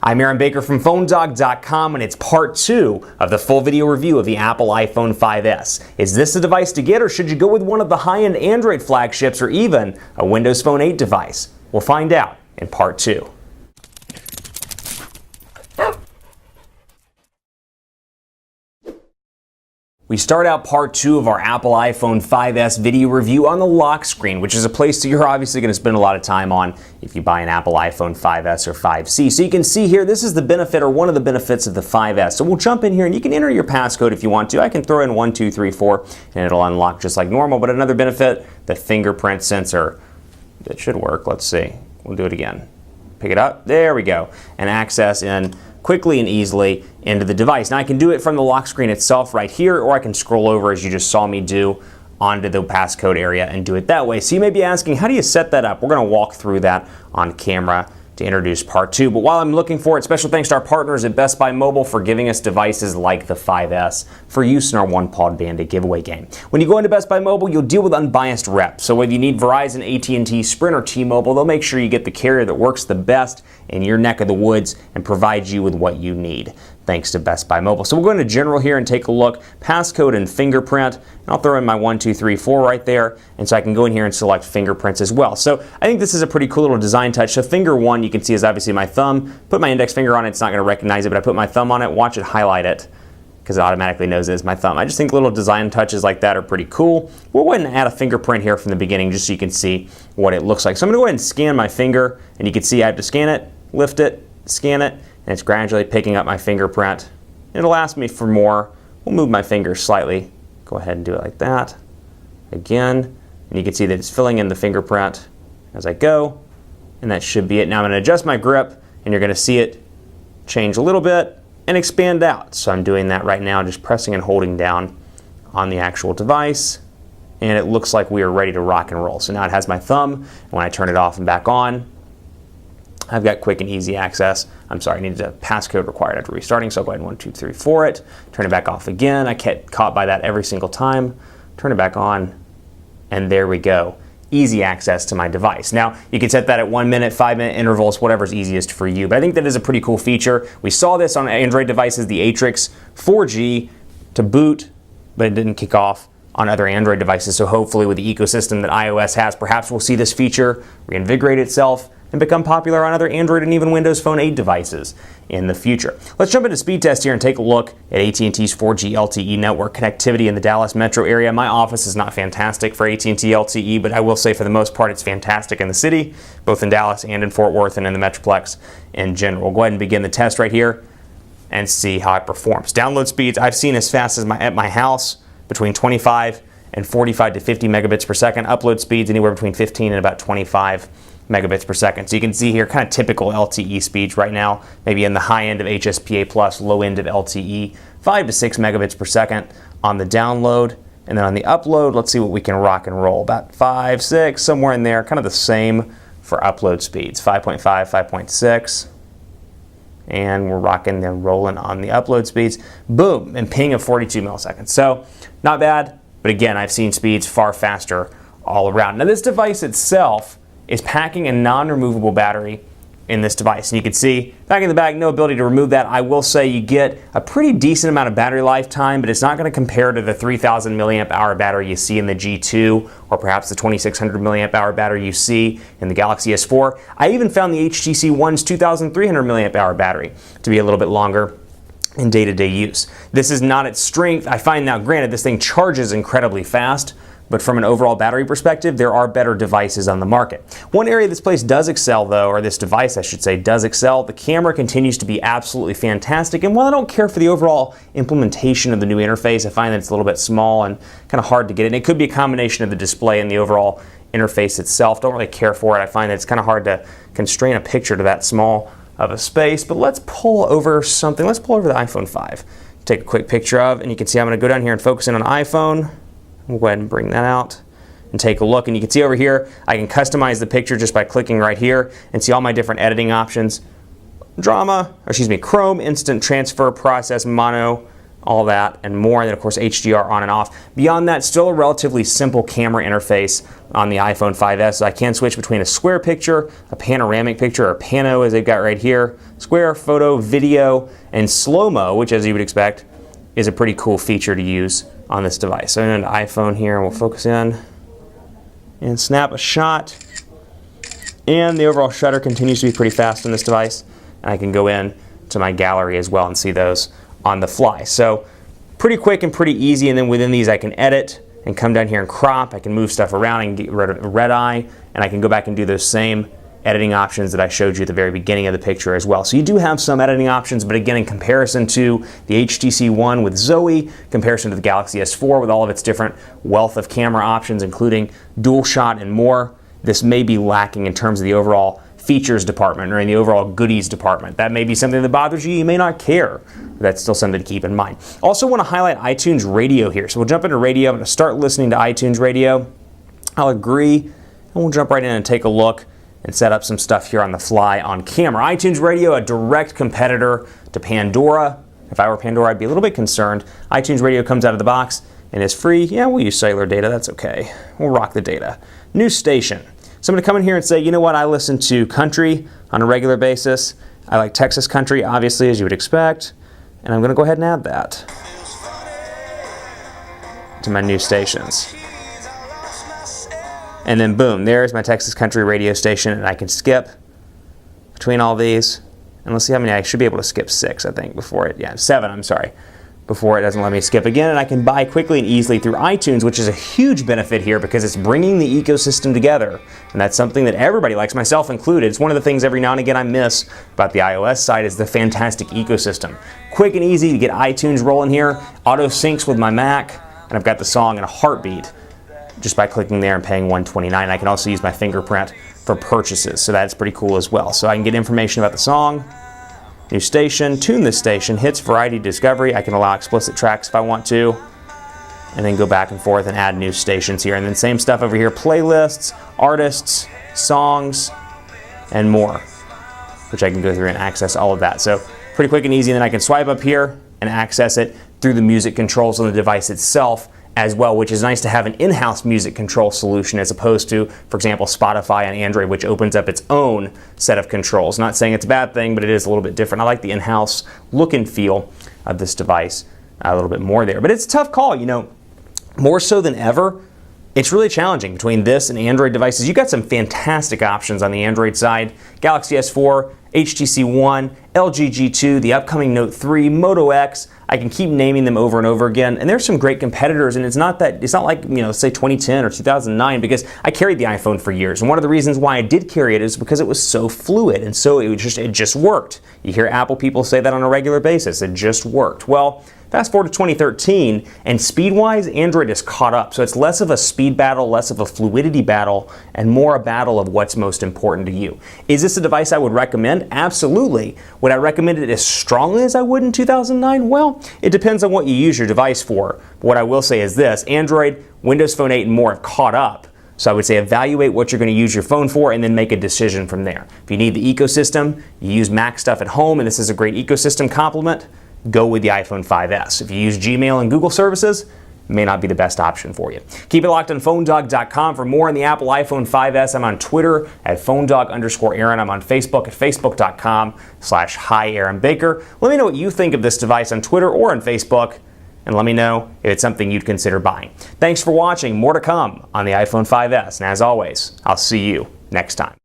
I'm Aaron Baker from PhoneDog.com, and it's part 2 of the full video review of the Apple iPhone 5S. Is this the device to get, or should you go with one of the high-end Android flagships or even a Windows Phone 8 device? We'll find out in part 2. We start out part 2 of our Apple iPhone 5S video review on the lock screen, which is a place that you're obviously going to spend a lot of time on if you buy an Apple iPhone 5S or 5C. So you can see here, this is the benefit, or one of the benefits, of the 5S. So we'll jump in here and you can enter your passcode if you want to. I can throw in 1, 2, 3, 4 and it'll unlock just like normal. But another benefit, the fingerprint sensor. It should work. Let's see. We'll do it again. Pick it up. There we go. And access in quickly and easily into the device. Now I can do it from the lock screen itself right here, or I can scroll over, as you just saw me do, onto the passcode area and do it that way. So you may be asking, how do you set that up? We're going to walk through that on camera to introduce part 2. But while I'm looking for it, special thanks to our partners at Best Buy Mobile for giving us devices like the 5S for use in our One-Pawed Bandit giveaway game. When you go into Best Buy Mobile, you'll deal with unbiased reps. So whether you need Verizon, AT&T, Sprint, or T-Mobile, they'll make sure you get the carrier that works the best in your neck of the woods and provide you with what you need, thanks to Best Buy Mobile. So we'll go into General here and take a look. Passcode and fingerprint. And I'll throw in my 1, 2, 3, 4 right there. And so I can go in here and select fingerprints as well. So I think this is a pretty cool little design touch. So finger 1, you can see, is obviously my thumb. Put my index finger on it, it's not going to recognize it, but I put my thumb on it, watch it highlight it, because it automatically knows it is my thumb. I just think little design touches like that are pretty cool. We'll go ahead and add a fingerprint here from the beginning just so you can see what it looks like. So I'm going to go ahead and scan my finger, and you can see I have to scan it, lift it, scan it, and it's gradually picking up my fingerprint. It'll ask me for more. We'll move my finger slightly. Go ahead and do it like that. Again, and you can see that it's filling in the fingerprint as I go, and that should be it. Now I'm going to adjust my grip, and you're going to see it change a little bit and expand out. So I'm doing that right now, just pressing and holding down on the actual device, and it looks like we are ready to rock and roll. So now it has my thumb, and when I turn it off and back on, I've got quick and easy access. I'm sorry, I needed a passcode required after restarting, so I'll go ahead and 1, 2, 3, 4 it. Turn it back off again. I get caught by that every single time. Turn it back on, and there we go. Easy access to my device. Now, you can set that at 1 minute, 5 minute intervals, whatever's easiest for you. But I think that is a pretty cool feature. We saw this on Android devices, the Atrix 4G to boot, but it didn't kick off on other Android devices. So hopefully with the ecosystem that iOS has, perhaps we'll see this feature reinvigorate itself and become popular on other Android and even Windows Phone 8 devices in the future. Let's jump into speed test here and take a look at AT&T's 4G LTE network connectivity in the Dallas metro area. My office is not fantastic for AT&T LTE, but I will say for the most part it's fantastic in the city, both in Dallas and in Fort Worth and in the Metroplex in general. We'll go ahead and begin the test right here and see how it performs. Download speeds I've seen as fast as at my house, between 25 and 45 to 50 megabits per second. Upload speeds anywhere between 15 and about 25 megabits per second. So you can see here kind of typical LTE speeds right now, maybe in the high end of HSPA plus, low end of LTE, 5 to 6 megabits per second on the download. And then on the upload, let's see what we can rock and roll. About 5, 6, somewhere in there, kind of the same for upload speeds, 5.5, 5.6. And we're rocking and rolling on the upload speeds. Boom, and ping of 42 milliseconds. So not bad, but again, I've seen speeds far faster all around. Now this device itself is packing a non-removable battery in this device. And you can see back in the bag, no ability to remove that. I will say you get a pretty decent amount of battery lifetime, but it's not going to compare to the 3,000 milliamp hour battery you see in the G2, or perhaps the 2,600 milliamp hour battery you see in the Galaxy S4. I even found the HTC One's 2,300 milliamp hour battery to be a little bit longer in day-to-day use. This is not its strength. I find now, granted, this thing charges incredibly fast, but from an overall battery perspective, there are better devices on the market. One area this place does excel though, or this device I should say, does excel. The camera continues to be absolutely fantastic, and while I don't care for the overall implementation of the new interface, I find that it's a little bit small and kind of hard to get in. It could be a combination of the display and the overall interface itself. Don't really care for it. I find that it's kind of hard to constrain a picture to that small of a space, but let's pull over something. Let's pull over the iPhone 5. Take a quick picture of, and you can see I'm going to go down here and focus in on iPhone. We'll go ahead and bring that out and take a look. And you can see over here, I can customize the picture just by clicking right here and see all my different editing options. Chrome, instant transfer, process, mono, all that and more, and then of course HDR on and off. Beyond that, still a relatively simple camera interface on the iPhone 5S. So I can switch between a square picture, a panoramic picture, or pano as they've got right here, square, photo, video, and slow-mo, which as you would expect is a pretty cool feature to use on this device. So I'm going to iPhone here, and we'll focus in and snap a shot. And the overall shutter continues to be pretty fast on this device. And I can go in to my gallery as well and see those on the fly. So pretty quick and pretty easy, and then within these I can edit and come down here and crop. I can move stuff around and get rid of red eye, and I can go back and do those same editing options that I showed you at the very beginning of the picture as well. So you do have some editing options, but again, in comparison to the HTC One with Zoe, comparison to the Galaxy S4 with all of its different wealth of camera options, including dual shot and more, this may be lacking in terms of the overall features department or in the overall goodies department. That may be something that bothers you. You may not care. That's still something to keep in mind. Also want to highlight iTunes Radio here. So we'll jump into radio. I'm going to start listening to iTunes Radio. I'll agree, and we'll jump right in and take a look and set up some stuff here on the fly on camera. iTunes Radio, a direct competitor to Pandora. If I were Pandora, I'd be a little bit concerned. iTunes Radio comes out of the box and is free. Yeah, we'll use cellular data. That's okay. We'll rock the data. New station. So I'm going to come in here and say, you know what, I listen to country on a regular basis. I like Texas country, obviously, as you would expect. And I'm going to go ahead and add that to my new stations. And then boom, there's my Texas country radio station, and I can skip between all these. And let's see how many. I should be able to skip 6, I think, before it, 7, I'm sorry, before it doesn't let me skip again. And I can buy quickly and easily through iTunes, which is a huge benefit here because it's bringing the ecosystem together. And that's something that everybody likes, myself included. It's one of the things every now and again I miss about the iOS side is the fantastic ecosystem. Quick and easy to get iTunes rolling here. Auto syncs with my Mac, and I've got the song in a heartbeat just by clicking there and paying $129. I can also use my fingerprint for purchases, so that's pretty cool as well. So I can get information about the song, new station, tune this station, hits, variety, discovery. I can allow explicit tracks if I want to, and then go back and forth and add new stations here. And then same stuff over here, playlists, artists, songs, and more, which I can go through and access all of that. So pretty quick and easy, and then I can swipe up here and access it through the music controls on the device itself as well, which is nice to have an in-house music control solution as opposed to, for example, Spotify on Android, which opens up its own set of controls. Not saying it's a bad thing, but it is a little bit different. I like the in-house look and feel of this device a little bit more there. But it's a tough call, you know, more so than ever. It's really challenging between this and Android devices. You've got some fantastic options on the Android side. Galaxy S4, HTC One, LG G2, the upcoming Note 3, Moto X. I can keep naming them over and over again. And there's some great competitors, and it's not like, you know, say 2010 or 2009, because I carried the iPhone for years. And one of the reasons why I did carry it is because it was so fluid, and so it just worked. You hear Apple people say that on a regular basis. It just worked. Well, fast forward to 2013, and speed-wise, Android is caught up. So it's less of a speed battle, less of a fluidity battle, and more a battle of what's most important to you. Is this a device I would recommend? Absolutely. Would I recommend it as strongly as I would in 2009? Well, it depends on what you use your device for. But what I will say is this: Android, Windows Phone 8, and more have caught up. So I would say evaluate what you're going to use your phone for and then make a decision from there. If you need the ecosystem, you use Mac stuff at home, and this is a great ecosystem complement, go with the iPhone 5S. If you use Gmail and Google services, it may not be the best option for you. Keep it locked on PhoneDog.com for more on the Apple iPhone 5S. I'm on Twitter at PhoneDog_Aaron. I'm on Facebook at Facebook.com/Hi Aaron Baker. Let me know what you think of this device on Twitter or on Facebook, and let me know if it's something you'd consider buying. Thanks for watching. More to come on the iPhone 5S. And as always, I'll see you next time.